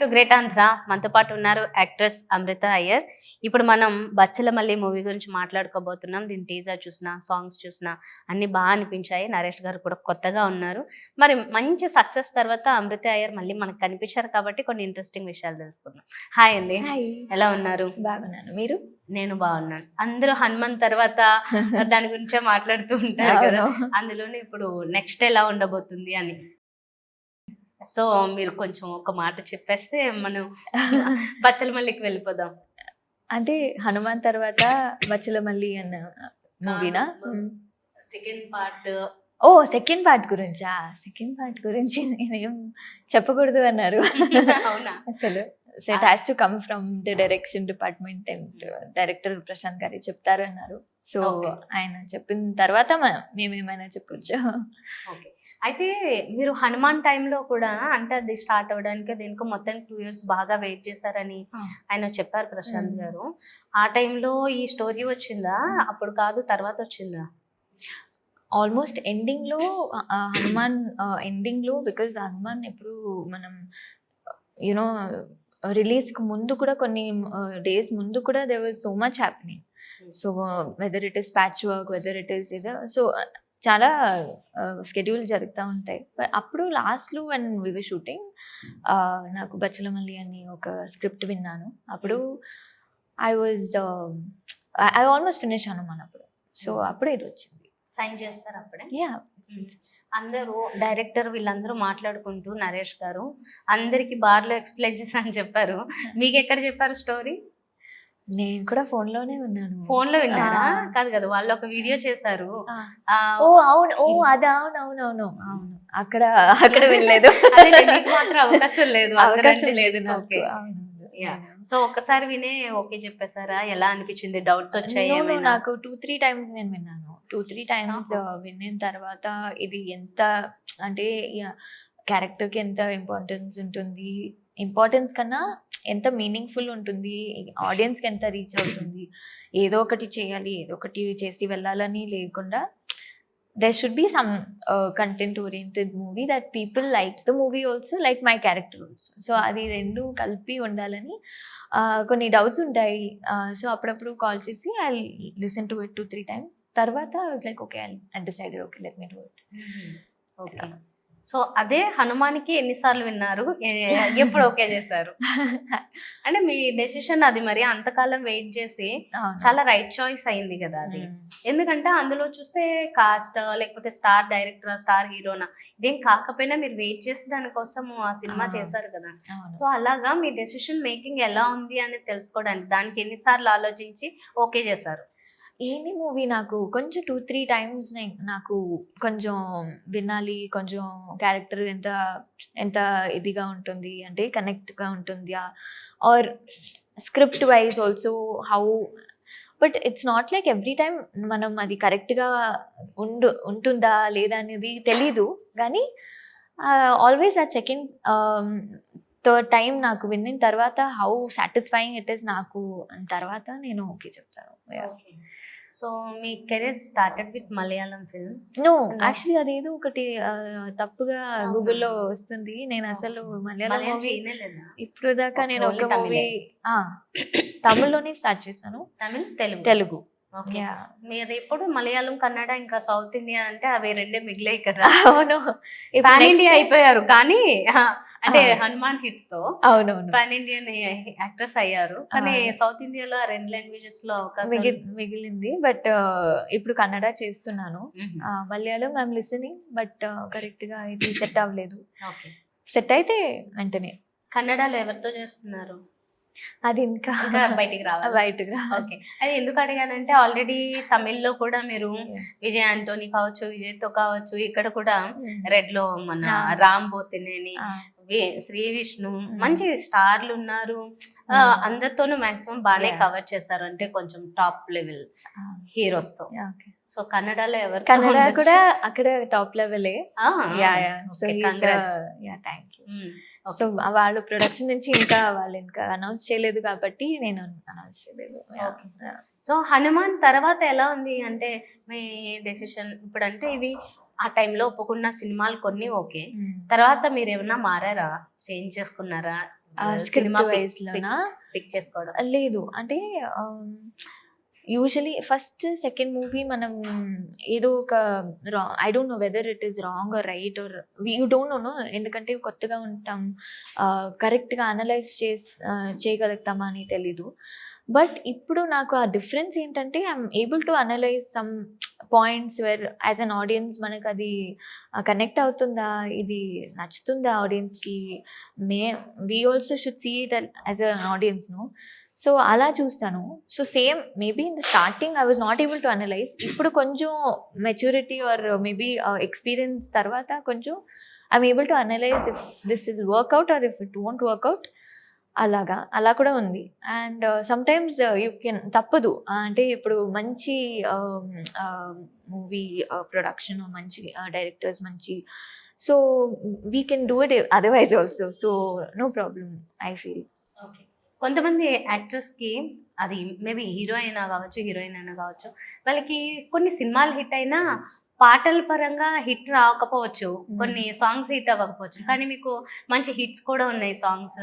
To great Andhra. మనతో పాటు ఉన్నారు యాక్ట్రెస్ అమృత అయ్యర్. ఇప్పుడు మనం బచ్చలమల్లి మూవీ గురించి మాట్లాడుకోబోతున్నాం. దీని టీజర్ చూసినా, సాంగ్స్ చూసినా అన్నీ అనిపించాయి. నరేష్ గారు కూడా కొత్తగా ఉన్నారు. మరి మంచి సక్సెస్ తర్వాత అమృత అయ్యర్ మళ్ళీ మనకు కనిపించారు కాబట్టి కొన్ని ఇంట్రెస్టింగ్ విషయాలు తెలుసుకుందాం. హాయ్ అండి, ఎలా ఉన్నారు? బాగున్నాను, మీరు? నేను బాగున్నాను. అందరూ హనుమాన్ తర్వాత దాని గురించే మాట్లాడుతూ ఉంటారు కదా, అందులోనే ఇప్పుడు నెక్స్ట్ ఎలా ఉండబోతుంది అని. సో మీరు కొంచెం ఒక మాట చెప్పేస్తే మనం బచ్చలమల్లికి వెళ్ళిపోదాం. అంటే హనుమాన్ తర్వాత బచ్చలమల్లి అన్న మూవీనా? Second part. Oh, second part గురించా? సెకండ్ పార్ట్ గురించి నేనేం చెప్పకూడదు అన్నారు. అవునా? అసలు so it has to come from the direction department and director Prashanth garu చెప్తారు అన్నారు. సో ఆయన చెప్పిన తర్వాత మేమేమైనా చెప్పొచ్చు. ఓకే, అయితే మీరు హనుమాన్ టైంలో కూడా అంటే అది స్టార్ట్ అవ్వడానికి దీనికి మొత్తం 2 years బాగా వెయిట్ చేశారని ఆయన చెప్పారు ప్రశాంత్ గారు. ఆ టైంలో ఈ స్టోరీ వచ్చిందా? అప్పుడు కాదు, తర్వాత వచ్చిందా? ఆల్మోస్ట్ ఎండింగ్ లో హనుమాన్ ఎండింగ్ లో, బికాజ్ హనుమాన్ ఎప్పుడు మనం యూనో రిలీజ్ కు ముందు కూడా కొన్ని డేస్ ముందు కూడా there was so much happening. So whether it is patch work, whether it is ఇది, సో చాలా స్కెడ్యూల్ జరుగుతూ ఉంటాయి. అప్పుడు లాస్ట్లో వన్ వి వర్ షూటింగ్, నాకు బచ్చలమల్లి అని ఒక స్క్రిప్ట్ విన్నాను. అప్పుడు ఐ ఆల్మోస్ట్ ఫినిష్ హనుమాన్ అప్పుడు. సో అప్పుడే ఇది వచ్చింది. సైన్ చేస్తారు అప్పుడే? యా. అందరూ డైరెక్టర్ వీళ్ళందరూ మాట్లాడుకుంటూ నరేష్ గారు అందరికి బార్లో ఎక్స్ప్లెయిన్ చేసి అని చెప్పారు. మీకు ఎక్కడ చెప్పారు స్టోరీ? నేను కూడా ఫోన్ లోనే ఉన్నాను. ఫోన్ లో విన్నారా? కాదు కదా, వాళ్ళు ఒక వీడియో చేశారు. ఓ అవును, ఓ అది అవును, అక్కడ వినలేదు. మాత్రం అవకాశం లేదు, అవకాశం లేదు. సో ఒక్కసారి వినే ఓకే చెప్పేసారా? ఎలా అనిపించింది? డౌట్స్ వచ్చాయి? నాకు 2-3 times నేను విన్నాను. 2-3 times విన్న తర్వాత ఇది ఎంత అంటే క్యారెక్టర్ కి ఎంత ఇంపార్టెన్స్ ఉంటుంది, ఇంపార్టెన్స్ కన్నా ఎంత మీనింగ్ఫుల్ ఉంటుంది, ఆడియన్స్ కి ఎంత రీచ్ అవుతుంది, ఏదో ఒకటి చేయాలి, ఏదో ఒకటి చేసి వెళ్ళాలని లేకుండా there should be some content oriented movie that people like the movie also, like my character also. So అది రెండు కలిపి ఉండాలని కొన్ని డౌట్స్ ఉంటాయి. సో అప్పుడప్పుడు కాల్ చేసి I listen to it 2-3 times. తర్వాత I was like okay, I decided okay let me do it. Okay, so అదే హనుమానికి ఎన్నిసార్లు విన్నారు, ఎప్పుడు ఓకే చేశారు? అంటే మీ డెసిషన్ అది మరి అంతకాలం వెయిట్ చేసి చాలా రైట్ చాయిస్ అయింది కదా అది. ఎందుకంటే అందులో చూస్తే కాస్ట్ లేకపోతే స్టార్ డైరెక్టర్, స్టార్ హీరోనా ఇదేం కాకపోయినా మీరు వెయిట్ చేసి దానికోసం ఆ సినిమా చేశారు కదా. సో అలాగా మీ డెసిషన్ మేకింగ్ ఎలా ఉంది అనేది తెలుసుకోవడానికి దానికి ఎన్నిసార్లు ఆలోచించి ఓకే చేశారు? ఏని మూవీ నాకు కొంచెం 2-3 times నాకు కొంచెం వినాలి, కొంచెం క్యారెక్టర్ ఎంత ఇదిగా ఉంటుంది అంటే కనెక్ట్గా ఉంటుంది, or script wise also how. But it's not like every time మనం అది కరెక్ట్గా ఉంటుందా లేదా అనేది తెలీదు. కానీ ఆల్వేస్ ఆ సెకండ్ థర్డ్ టైం నాకు విన్న తర్వాత హౌ సాటిస్ఫైయింగ్ ఇట్ ఈస్ నాకు తర్వాత నేను ఓకే చెప్తాను. సో మీ career started with Malayalam film? No, actually అదేదో ఒకటి తప్పుగా గూగుల్లో వస్తుంది. నేను అసలు మలయాళం మూవీ ఇప్పుడు దాకా నేను ఒక మూవీ తమిళ్లోనే స్టార్ట్ చేశాను. తెలుగు. మీరు ఎప్పుడు మలయాళం, కన్నడ, ఇంకా సౌత్ ఇండియా అంటే అవి రెండే మిగిలాయి కదా. అవును, పాన్ ఇండియా అయిపోయారు. కానీ అంటే హనుమాన్ హిట్ తో అవునవును పాన్ ఇండియన్ యాక్ట్రెస్ అయ్యారు. కానీ సౌత్ ఇండియాలో 2 languages లో అవకాశం మిగిలింది. బట్ ఇప్పుడు కన్నడ చేస్తున్నాను. Malayalam I'm listening, but correct గా ఇది సెట్ అవ్వలేదు. సెట్ అయితే వెంటనే. కన్నడలో ఎవరితో చేస్తున్నారు? అది ఇంకా బయటికి రావాలి. ఓకే, అది ఎందుకు అడిగానంటే ఆల్రెడీ తమిళ్లో కూడా మీరు విజయ్ ఆంటోనీ కావచ్చు, విజయ్తో కావచ్చు, ఇక్కడ కూడా రెడ్ లో మన రామ్ పోతినేని, శ్రీ విష్ణు, మంచి స్టార్లు ఉన్నారు. అందరితోనూ మాక్సిమం బాగానే కవర్ చేశారు, అంటే కొంచెం టాప్ లెవెల్ హీరోస్ తో. సో కన్నడలో ఎవరు? కన్నడ కూడా అక్కడ టాప్ లెవెలే. సో వాళ్ళు ప్రొడక్షన్ నుంచి ఇంకా వాళ్ళు ఇంకా అనౌన్స్ చేయలేదు కాబట్టి నేను అనౌన్స్ చేయలేదు. సో హనుమాన్ తర్వాత ఎలా ఉంది అంటే మీ డెసిషన్? ఇప్పుడు అంటే ఇవి ఆ టైంలో ఒప్పుకున్న సినిమాలు కొన్ని ఓకే, తర్వాత మీరు ఏమన్నా మారారా, చేంజ్ చేసుకున్నారా? స్క్రిప్ట్ సినిమా వైజ్ లోనా పిక్ చేసుకోవడం? లేదు అంటే యూజువలీ ఫస్ట్ సెకండ్ మూవీ మనం ఏదో ఒక I don't know whether it is wrong or right or you don't know ఎందుకంటే కొత్తగా ఉంటాం, కరెక్ట్గా అనలైజ్ చేయగలుగుతామా అని తెలీదు. బట్ ఇప్పుడు నాకు ఆ డిఫరెన్స్ ఏంటంటే I'm able to analyse some points whereas an audience మనకు అది కనెక్ట్ అవుతుందా, ఇది నచ్చుతుందా ఆడియన్స్కి, we also should see it as an audience no. So అలా చూస్తాను. So same maybe in the starting I was not able to analyse. ఇప్పుడు కొంచెం మెచ్యూరిటీ ఆర్ మేబీ ఎక్స్పీరియన్స్ తర్వాత కొంచెం I'm able to analyse if this is work out or if it won't work out. అలా కూడా ఉంది. And sometimes you can తప్పదు అంటే ఇప్పుడు మంచి మూవీ ప్రొడక్షన్, మంచి డైరెక్టర్స్, మంచి so we can do it otherwise also. So no problem I feel. Okay. కొంతమంది యాక్టర్స్కి అది మేబీ హీరో అయినా కావచ్చు, హీరోయిన్ అయినా కావచ్చు, వాళ్ళకి కొన్ని సినిమాలు హిట్ అయినా పాటల పరంగా హిట్ రాకపోవచ్చు, కొన్ని సాంగ్స్ హిట్ అవ్వకపోవచ్చు. కానీ మీకు మంచి హిట్స్ కూడా ఉన్నాయి సాంగ్స్.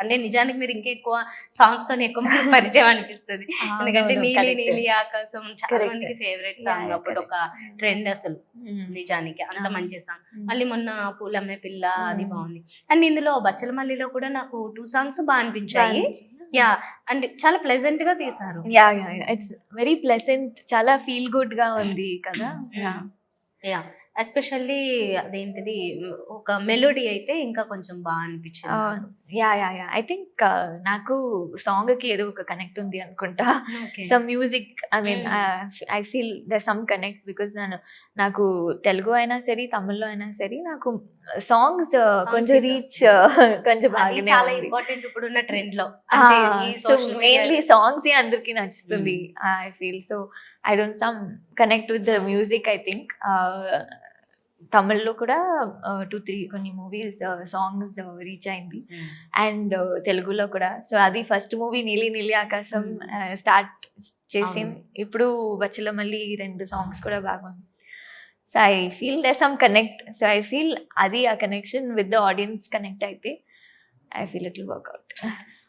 అంటే నిజానికి మీరు ఇంకా ఎక్కువ సాంగ్స్ తో ఎక్కువ మంది పరిచయం అనిపిస్తుంది. ఎందుకంటే నీలి నీలి ఆకాశం చాలా మందికి ఫేవరెట్ సాంగ్, అప్పుడు ఒక ట్రెండ్ అసలు నిజానికి అంత మంచి సాంగ్. మళ్ళీ మొన్న పూలమ్మే పిల్ల అది బాగుంది. అండ్ ఇందులో బచ్చలమల్లిలో కూడా నాకు 2 సాంగ్స్ బాగా అనిపించాయి. యా, అండ్ చాలా ప్లెజెంట్ గా తీసారు. యా ఇట్స్ వెరీ ప్లెజెంట్, చాలా ఫీల్ గుడ్ గా ఉంది కదా. యా, ఎస్పెషల్లీ అదేంటిది ఒక మెలోడీ అయితే ఇంకా కొంచెం బాగా అనిపించింది. యా ఐ థింక్ నాకు సాంగ్ కి ఏదో ఒక కనెక్ట్ ఉంది అనుకుంటా. Some music I mean I feel the sum connect because నాకు తెలుగు అయినా సరే తమిళ్లో అయినా సరే నాకు సాంగ్స్ కొంచెం రీచ్ కొంచెం బాగానే చాలా ఇంపార్టెంట్ ఇప్పుడున్న ట్రెండ్ లో. సో మెయిన్లీ సాంగ్స్ అందరికి నచ్చుతుంది I feel. So I don't some connect with the music. I think తమిళ్లో కూడా 2-3 కొన్ని మూవీస్ సాంగ్స్ రీచ్ అయింది అండ్ తెలుగులో కూడా. సో అది ఫస్ట్ మూవీ నీలి నీలి ఆకాశం స్టార్ట్ చేసింది. ఇప్పుడు బచ్చలమల్లి 2 సాంగ్స్ కూడా బాగుంది. So I feel they some connect. So I feel అది ఆ connection with the audience connect అయితే I feel it will work out.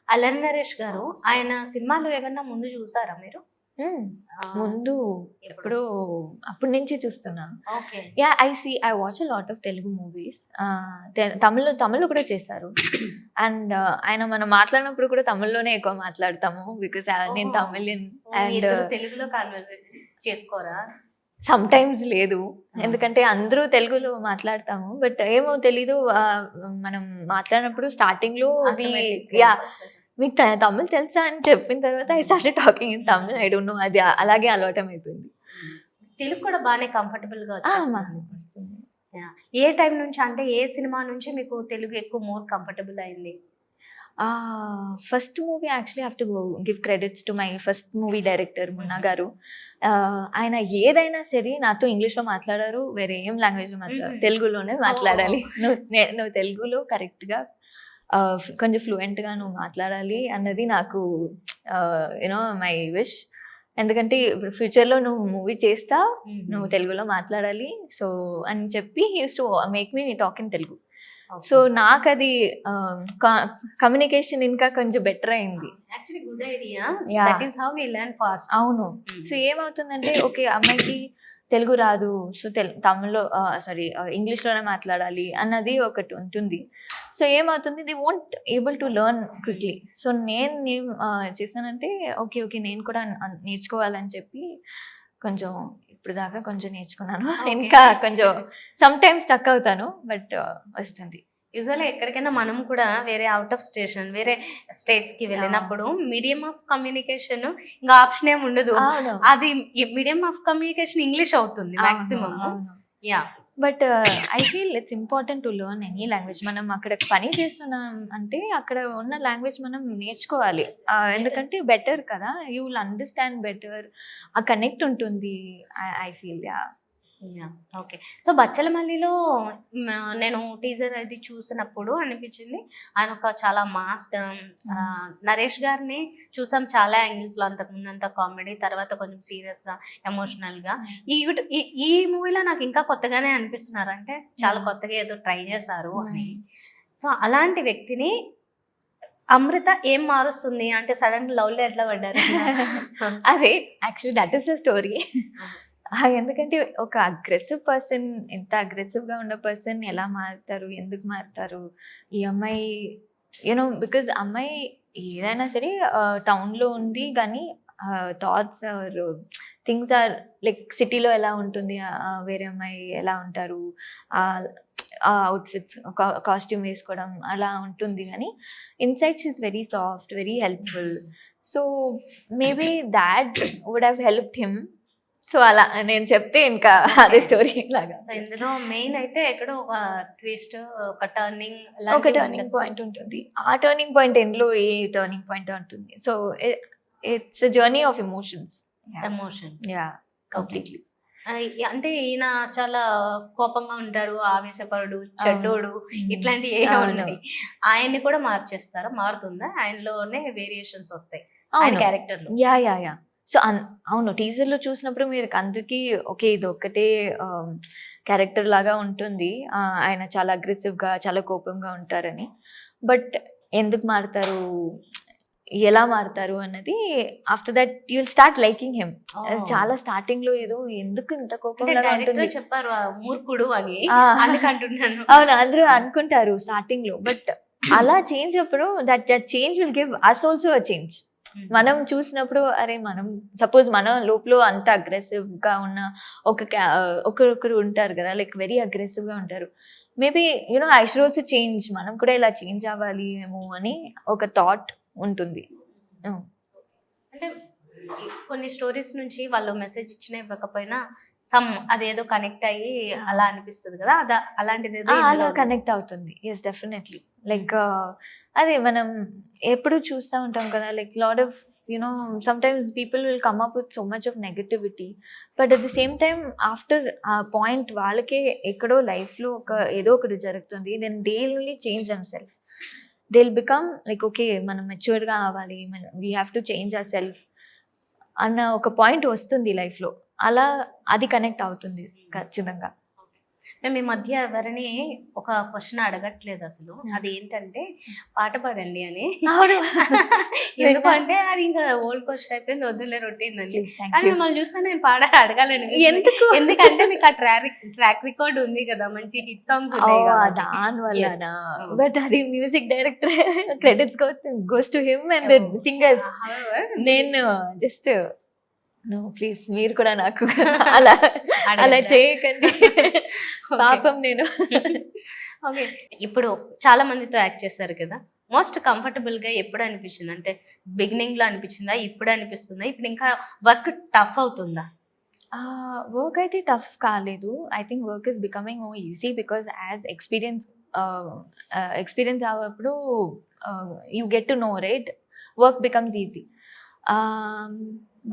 Allari Naresh గారు, ఆయన సినిమాలు ఏమన్నా ముందు చూసారా మీరు? ముందు ఎప్పుడు అప్పటి నుంచి చూస్తున్నా. Yeah I watch a lot of Telugu movies. Tamil కూడా చేశారు. అండ్ ఆయన మనం మాట్లాడినప్పుడు కూడా తమిళ్లోనే ఎక్కువ మాట్లాడతాము బికాస్ నేను తమిళియన్. అండ్ తెలుగులో కాన్వర్సేషన్ చేసుకోరా? సమ్ టైమ్స్ లేదు, ఎందుకంటే అందరూ తెలుగులో మాట్లాడతాము. బట్ ఏమో తెలీదు, మనం మాట్లాడినప్పుడు స్టార్టింగ్ లో యా మీకు తమిళ్ తెలుసా అని చెప్పిన తర్వాత I started talking in Tamil. I don't no, అది అలాగే అలవాటం అయిపోయింది. తెలుగు కూడా బాగానే కంఫర్టబుల్ గా వస్తుంది. ఏ టైం నుంచి, అంటే ఏ సినిమా నుంచి మీకు తెలుగు ఎక్కువ మోర్ కంఫర్టబుల్ అయింది? First movie actually have to give credits to my first movie director Munna గారు. ఆయన ఏదైనా సరే నాతో ఇంగ్లీష్లో మాట్లాడారు, వేరే ఏం లాంగ్వేజ్లో మాట్లాడారు, తెలుగులోనే మాట్లాడాలి. నువ్వు తెలుగులో కరెక్ట్గా కొంచెం ఫ్లూయెంట్గా నువ్వు మాట్లాడాలి అన్నది నాకు యూనో మై విష్. ఎందుకంటే ఇప్పుడు ఫ్యూచర్లో నువ్వు మూవీ చేస్తా, నువ్వు తెలుగులో మాట్లాడాలి సో అని చెప్పి he use to make me talk in Telugu. So నాకు అది కమ్యూనికేషన్ ఇంకా కొంచెం బెటర్ అయింది. అవును. సో ఏమవుతుందంటే ఓకే అమ్మాయికి తెలుగు రాదు, సో తమిళ్లో ఇంగ్లీష్లోనే మాట్లాడాలి అన్నది ఒకటి ఉంటుంది. సో ఏమవుతుంది, the won't able to learn quickly. So నేను చేశానంటే ఓకే నేను కూడా నేర్చుకోవాలని చెప్పి కొంచెం ఇప్పుడు దాకా కొంచెం నేర్చుకున్నాను. ఇంకా కొంచెం సమ్ టైమ్స్ స్టక్ అవుతాను, బట్ వస్తుంది. యూజువల్లీ ఎక్కడికైనా మనం కూడా వేరే అవుట్ ఆఫ్ స్టేషన్, వేరే స్టేట్స్ కి వెళ్ళినప్పుడు మీడియం ఆఫ్ కమ్యూనికేషన్ ఇంకా ఆప్షన్ ఏమి ఉండదు. అది మీడియం ఆఫ్ కమ్యూనికేషన్ ఇంగ్లీష్ అవుతుంది maximum. Yeah, but I feel it's important to learn any language. మనం అక్కడ పని చేస్తున్నాం అంటే అక్కడ ఉన్న లాంగ్వేజ్ మనం నేర్చుకోవాలి, ఎందుకంటే బెటర్ కదా, యూ విల్ అండర్స్టాండ్ బెటర్, ఆ కనెక్ట్ ఉంటుంది ఐ ఫీల్. ఓకే. సో బచ్చలమల్లిలో నేను టీజర్ అది చూసినప్పుడు అనిపించింది ఆయన ఒక చాలా మాస్. నరేష్ గారిని చూసాం చాలా యాంగిల్స్ లో, అంతకుముందు అంతా కామెడీ, తర్వాత కొంచెం సీరియస్ గా ఎమోషనల్ గా. ఈ మూవీలో నాకు ఇంకా కొత్తగానే అనిపిస్తున్నారు, అంటే చాలా కొత్తగా ఏదో ట్రై చేశారు అని. సో అలాంటి వ్యక్తిని అమృత ఏం మారుస్తుంది అంటే సడన్ లవ్ లో ఎట్లా పడ్డారు? అదే actually that is the story. ఎందుకంటే ఒక అగ్రెసివ్ పర్సన్, ఎంత అగ్రెసివ్ గా ఉన్న పర్సన్ ఎలా మారుతారు, ఎందుకు మారుతారు? ఈ అమ్మాయి బికాజ్ అమ్మాయి ఏదైనా సరే టౌన్ లో ఉంది, కానీ thoughts or things are like సిటీలో ఎలా ఉంటుంది, వేరే అమ్మాయి ఎలా ఉంటారు, అవుట్ఫిట్స్ కాస్ట్యూమ్ వేసుకోవడం అలా ఉంటుంది, కానీ inside she is very soft, very helpful. So maybe that would have helped him. So అలా నేను చెప్తే ఇంకా అదే స్టోరీ లాగా. సో ఇందులో మెయిన్ అయితే ఎక్కడో ఒక ట్విస్ట్, ఒక టర్నింగ్ పాయింట్ ఉంటుంది. ఆ టర్నింగ్ పాయింట్ ఎందులో ఏ టర్నింగ్ పాయింట్ ఉంటుంది. So it's journey of emotions. Yeah, completely. అంటే ఈయన చాలా కోపంగా ఉంటాడు, ఆవేశపరుడు, చెడ్డోడు, ఇట్లాంటి ఏ ఉన్నాయి. ఆయన్ని కూడా మార్చేస్తారా? మారుతుందా? ఆయనలోనే వేరియేషన్స్ వస్తాయి ఆయన క్యారెక్టర్ లో? Yeah yeah yeah. సో అవును, టీజర్ లో చూసినప్పుడు మీరు అందరికి ఓకే ఇది ఒక్కటే క్యారెక్టర్ లాగా ఉంటుంది, ఆయన చాలా అగ్రెసివ్ గా చాలా కోపంగా ఉంటారని. బట్ ఎందుకు మారుతారు, ఎలా మారుతారు అన్నది after that you will start liking him. చాలా స్టార్టింగ్ లో ఏదో ఎందుకు ఇంత కోపంగా ఉంటుంది చెప్పారు మూర్ఖుడు అని అంటున్నాను. అవును, అందరూ అనుకుంటారు స్టార్టింగ్ లో. బట్ అలా చేంజ్ అప్పుడు that change will give us also a change. మనం చూసినప్పుడు అరే మనం సపోజ్ మన లోపల అంత అగ్రెసివ్ గా ఉన్న ఒకరు ఉంటారు కదా, లైక్ వెరీ అగ్రెసివ్ గా ఉంటారు. Maybe I should also change, మనం కూడా ఇలా చేంజ్ అవ్వాలి ఏమో అని ఒక థాట్ ఉంటుంది. అంటే కొన్ని స్టోరీస్ నుంచి వాళ్ళు మెసేజ్ ఇచ్చినా ఇవ్వకపోయినా సమ్ అదేదో కనెక్ట్ అయ్యి అలా అనిపిస్తుంది కదా, అలాంటిది అలా కనెక్ట్ అవుతుంది. Yes, definitely. లైక్ అదే మనం ఎప్పుడు చూస్తూ ఉంటాం కదా, like lot of sometimes people will come up with so much of negativity, but at the same time after a point వాళ్ళకే ఎక్కడో లైఫ్లో ఏదో ఒకటి జరుగుతుంది, then they will only change themselves. They'll become like okay మనం మెచ్యూర్డ్గా అవ్వాలి, we have to change our self అన్న ఒక పాయింట్ వస్తుంది లైఫ్లో. అలా అది కనెక్ట్ అవుతుంది ఖచ్చితంగా. మేము ఈ మధ్య ఎవరిని ఒక క్వశ్చన్ అడగట్లేదు అసలు, అది ఏంటంటే పాట పాడండి అని. ఎందుకంటే అది ఇంకా ఓల్డ్ క్వశ్చన్ అయిపోయింది, వద్దులే రొటీన్ అని. కానీ మిమ్మల్ని చూస్తే నేను అడగాలని. ఎందుకంటే మీకు ఆ ట్రాక్ రికార్డ్ ఉంది కదా, మంచి హిట్ సాంగ్స్ ఉన్నాయి. దానివల్ల బట్ అది music director credits goes to him and the singers. నేను జస్ట్ నో ప్లీజ్ మీరు కూడా నాకు అలా చేయకండి పాపం. నేను ఓకే, ఇప్పుడు చాలా మందితో యాక్ట్ చేస్తారు కదా, మోస్ట్ కంఫర్టబుల్ గా ఎప్పుడు అనిపించింది? అంటే బిగినింగ్ లో అనిపించిందా, ఇప్పుడు అనిపిస్తుందా, ఇప్పుడు ఇంకా వర్క్ టఫ్ అవుతుందా? వర్క్ అయితే టఫ్ కాలేదు. I think work is becoming more easy because as experience అవ్వప్పుడు you get to know right, work becomes easy.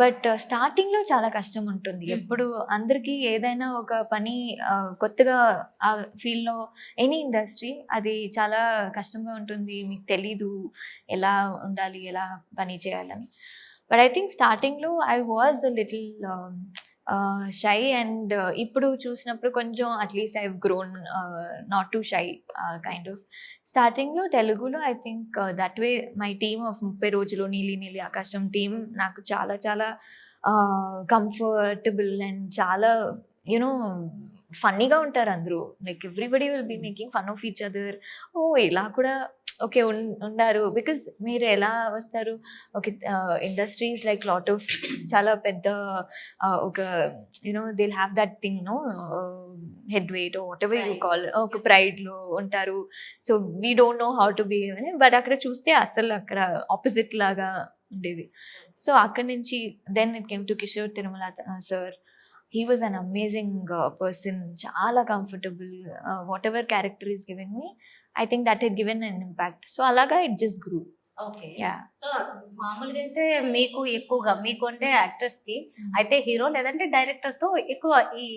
But స్టార్టింగ్లో చాలా కష్టం ఉంటుంది. ఎప్పుడు అందరికీ ఏదైనా ఒక పని కొత్తగా ఆ ఫీల్డ్లో ఎనీ ఇండస్ట్రీ అది చాలా కష్టంగా ఉంటుంది, మీకు తెలీదు ఎలా ఉండాలి, ఎలా పని చేయాలని. బట్ ఐ థింక్ స్టార్టింగ్లో I was little shy, and ఇప్పుడు చూసినప్పుడు కొంచెం at least I have grown not to shy kind of. స్టార్టింగ్లో తెలుగులో I think that way my team of 30 రోజులు నీలి నీలి ఆకాశం టీమ్ నాకు చాలా చాలా కంఫర్టబుల్ అండ్ చాలా ఫన్నీగా ఉంటారు అందరూ. Like everybody will be making fun of each other. ఇలా కూడా ఓకే ఉన్నారు, బికాజ్ మీరు ఎలా వస్తారు, okay industries like lot of చాలా పెద్ద ఒక they'll have that thing head weight whatever you call, ఒక ప్రైడ్లో ఉంటారు. So we don't know how to behave అని. బట్ అక్కడ చూస్తే అసలు అక్కడ ఆపోజిట్ లాగా ఉండేది. సో అక్కడి నుంచి then it came to Kishore Tirumala sir. He was an amazing person, చాలా comfortable. Whatever character is given me, I think that had given an impact. So అలాగా it just grew. Okay, yeah. So మామూలుగా అయితే మీకు ఎక్కువగా మీకు అంటే actors కి అయితే హీరో లేదంటే డైరెక్టర్ తో ఎక్కువ ఈ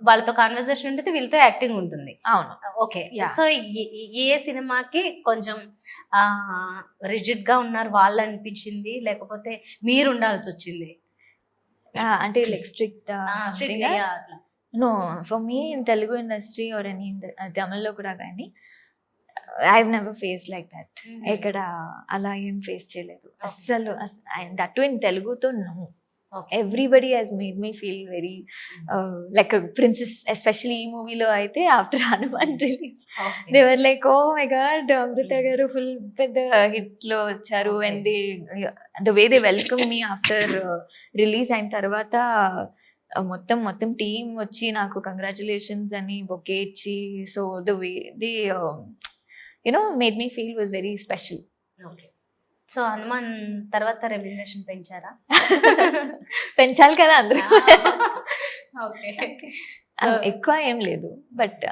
వాళ్ళతో కాన్వర్సేషన్ ఉంటుంది, వీళ్ళతో యాక్టింగ్ ఉంటుంది. అవును, ఓకే. సో ఏ సినిమాకి కొంచెం రిజిడ్ గా ఉన్నారు వాళ్ళు అనిపించింది, లేకపోతే మీరు ఉండాల్సి వచ్చింది? అంటే like strict no, for me in Telugu industry or any తమిళ్లో కూడా కానీ I never face like that. ఎక్కడ అలా ఏం ఫేస్ చేయలేదు అస్సలు. దట్ ఇన్ తెలుగుతో no. Everybody has made me feel very like a princess, especially ఈ మూవీలో అయితే after Hanuman release they were like oh my god Amrutha garu full పెద్ద హిట్ లో వచ్చారు. And the way they welcome me after release అయిన తర్వాత మొత్తం టీమ్ వచ్చి నాకు కంగ్రాచులేషన్స్ అని బొకే ఇచ్చి, so the way they made me feel was very special. Okay. So Hanuman తర్వాత రెమ్యునరేషన్ పెంచారా? పెంచాలి కదా అందరూ. ఓకే. ఎక్కువ ఏం లేదు, బట్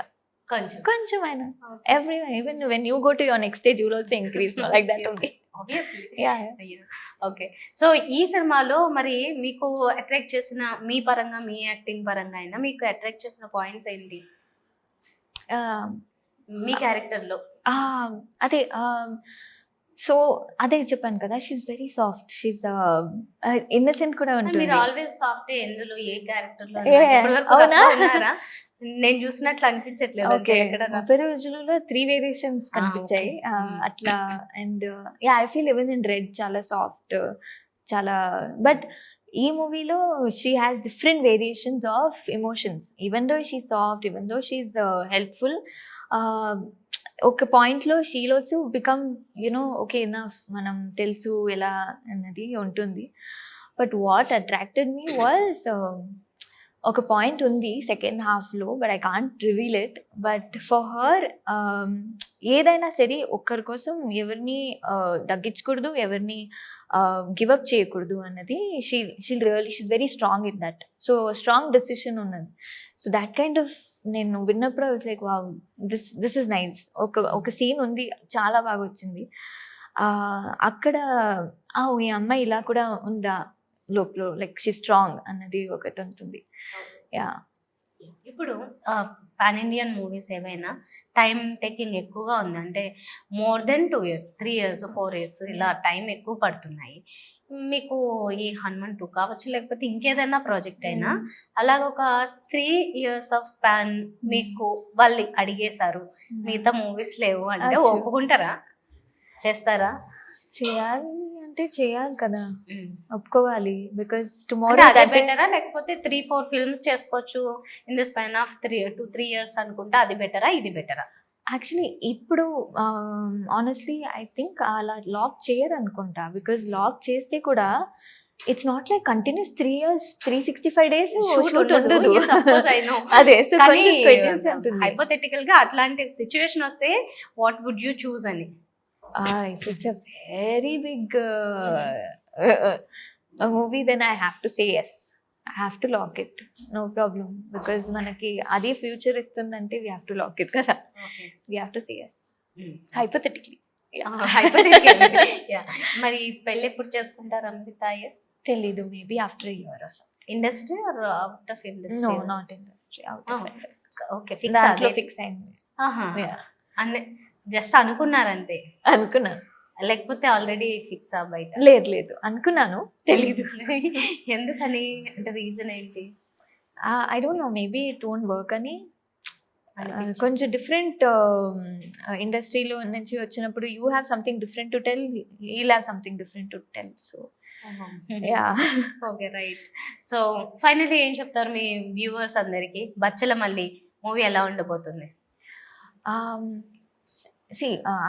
కొంచెం అయినా every even when you go to your next stage you will also increase like that only. Obviously. Okay. So ఈ సినిమాలో మరి మీకు అట్రాక్ట్ చేసిన, మీ పరంగా మీ యాక్టింగ్ పరంగా అయినా మీకు అట్రాక్ట్ చేసిన పాయింట్స్ ఏంటి మీ క్యారెక్టర్ లో? అదే సో అదే చెప్పాను కదా, she's very soft, she's innocent కూడా ఉంటుంది. మీరు ఆల్వేస్ సాఫ్ట్. ఎందులో ఏ క్యారెక్టర్ లో అవునా? నేను చూసినట్లు అనిపించట్లేదు. ముప్పై రోజులలో 3 వేరియేషన్స్ కనిపించాయి అట్లా. And I feel even in red చాలా సాఫ్ట్, చాలా. బట్ ఈ మూవీలో she has different variations of emotions. Even though she soft, even though she is helpful, ఒక పాయింట్లో she'll also become okay enough, మనం తెలుసు ఎలా అన్నది ఉంటుంది. But what attracted me was ఒక పాయింట్ ఉంది సెకండ్ హాఫ్లో, but I can't reveal it. But for her ఏదైనా సరే ఒక్కరి కోసం ఎవరిని తగ్గించకూడదు, ఎవరిని గివప్ చేయకూడదు అన్నది she'll really she's very strong in that. So strong decision ఉన్నది. సో దాట్ కైండ్ ఆఫ్ నేను విన్నప్పుడు I was like wow, this is nice. ఒక సీన్ ఉంది చాలా బాగా వచ్చింది అక్కడ, ఈ అమ్మాయి ఇలా కూడా ఉందా లోపల, లైక్ షీ స్ట్రాంగ్ అన్నది ఒకటి ఉంటుంది. యా. ఇప్పుడు పాన్ ఇండియన్ మూవీస్ ఏవైనా టైం టేకింగ్ ఎక్కువగా ఉంది, అంటే more than 2 years, 3 years, 4 years ఇలా టైం ఎక్కువ పడుతున్నాయి. మీకు ఈ హనుమాన్ 2 కావచ్చు, లేకపోతే ఇంకేదైనా ప్రాజెక్ట్ అయినా అలాగ ఒక 3 years ఆఫ్ స్పాన్ మీకు వాళ్ళు అడిగేశారు, మిగతా మూవీస్ లేవు అంటే ఒప్పుకుంటారా? చేస్తారా? చేయాలి అంటే చేయాలి కదా, ఒప్పుకోవాలి. బికాస్ టుమారో అదే బెటరా, లేకపోతే 3-4 films చేసుకోవచ్చు in the span of 3 to 3 years అనుకుంటా, అది బెటరా ఇది బెటరా? యాక్చువల్లీ ఇప్పుడు ఆనెస్ట్లీ ఐ థింక్ అలా లాక్ చేయరు అనుకుంటా. బికాస్ లాక్ చేస్తే కూడా it's not like continuous 3 years 365 days shoot ఉండదు. అదే హైపోథెటికల్ గా అట్లాంటి సిచ్యువేషన్ వస్తే వాట్ వుడ్ యూ చూస్ అని? If it's a very big movie, then I have to say yes. I have to lock it. No problem. Because manaki adi future istundante we have to lock it kada. Okay. We have to say yes. Hypothetically. Hypothetically. Yeah. Mari pelle eppudu chestuntaru Amritaye? Telidu. Maybe after a year or something. Industry or out of industry? No, not industry. Out of industry. Okay. Fix దాంట్లో fix అయింది. అన్న just అనుకున్నారంతే? అనుకున్నాను. లేకపోతే already fix బయట? లేదు అనుకున్నాను, తెలీదు. ఎందుకని, అంటే రీజన్ ఏంటి? I don't no, maybe it won't work అని. కొంచెం డిఫరెంట్ ఇండస్ట్రీలో నుంచి వచ్చినప్పుడు you have something different to tell, he'll have something different to tell. So okay, right. So finally ఏం చెప్తారు మీ వ్యూవర్స్ అందరికి? బచ్చల మల్లి మూవీ ఎలా ఉండబోతుంది?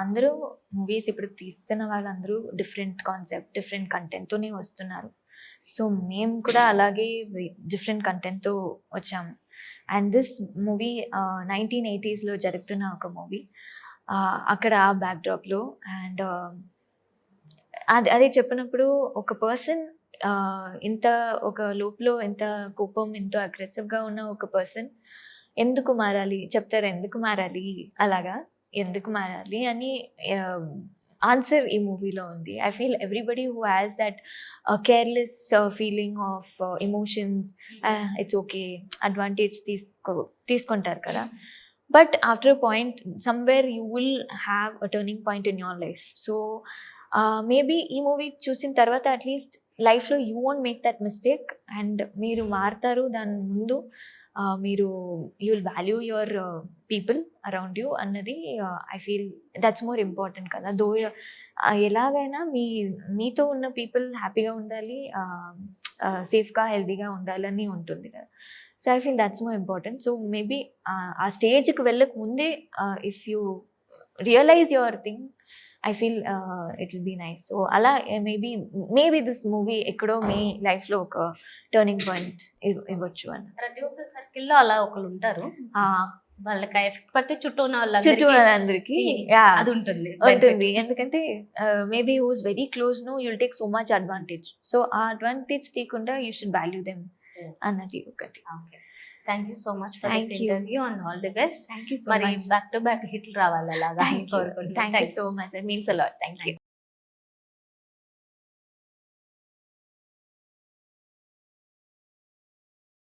అందరూ మూవీస్ ఇప్పుడు తీస్తున్న వాళ్ళందరూ డిఫరెంట్ కాన్సెప్ట్, డిఫరెంట్ కంటెంట్తోనే వస్తున్నారు. సో మేము కూడా అలాగే డిఫరెంట్ కంటెంట్తో వచ్చాము. అండ్ దిస్ మూవీ 1980s జరుగుతున్న ఒక మూవీ, అక్కడ ఆ బ్యాక్డ్రాప్లో. అండ్ అదే చెప్పినప్పుడు ఒక పర్సన్ ఇంత ఒక లోపల ఎంత కోపం, ఎంతో అగ్రెసివ్గా ఉన్న ఒక పర్సన్ ఎందుకు మారాలి చెప్తారు, ఎందుకు మారాలి, అలాగా ఎందుకు మారాలి అని ఆన్సర్ ఈ మూవీలో ఉంది. I feel everybody who has that careless feeling of emotions, it's okay, advantage తీసుకుంటారు కదా. But after a point somewhere you will have a turning point in your life. So maybe ఈ మూవీ చూసిన తర్వాత at least లైఫ్లో you won't make that mistake and మీరు మారుతారు. దాని ముందు మీరు you will value your people around you అన్నది I feel that's more important కదా. దో ఎలాగైనా మీతో ఉన్న పీపుల్ హ్యాపీగా ఉండాలి, సేఫ్గా హెల్తీగా ఉండాలని ఉంటుంది కదా. So I feel that's more important. So maybe ఆ స్టేజ్కి వెళ్ళక ముందే if you realise your thing I feel it will be nice. So అలా మేబీ దిస్ మూవీ ఎక్కడో మీ లైఫ్లో ఒక టర్నింగ్ పాయింట్ ఇవ్వచ్చు అని. ప్రతి ఒక్క సర్కిల్లో అలా ఒకరు ఉంటారు, వాళ్ళకి ఎఫెక్ట్ పడితే చుట్టూ ఉన్న చుట్టూ వాళ్ళందరికీ వాళ్ళందరికీ అది ఉంటుంది. ఉంటుంది. ఎందుకంటే maybe who's very close no you'll take so much advantage. So ఆ అడ్వాంటేజ్ తీయకుండా యూ షుడ్ వాల్యూ దెమ్ అన్నది ఒకటి. Thank you so much for Thank this you. Interview and all the best. Thank you so మరి much. Back to back హిట్లు రావాలి అలాగా thank you so much. It means a lot. Thank you.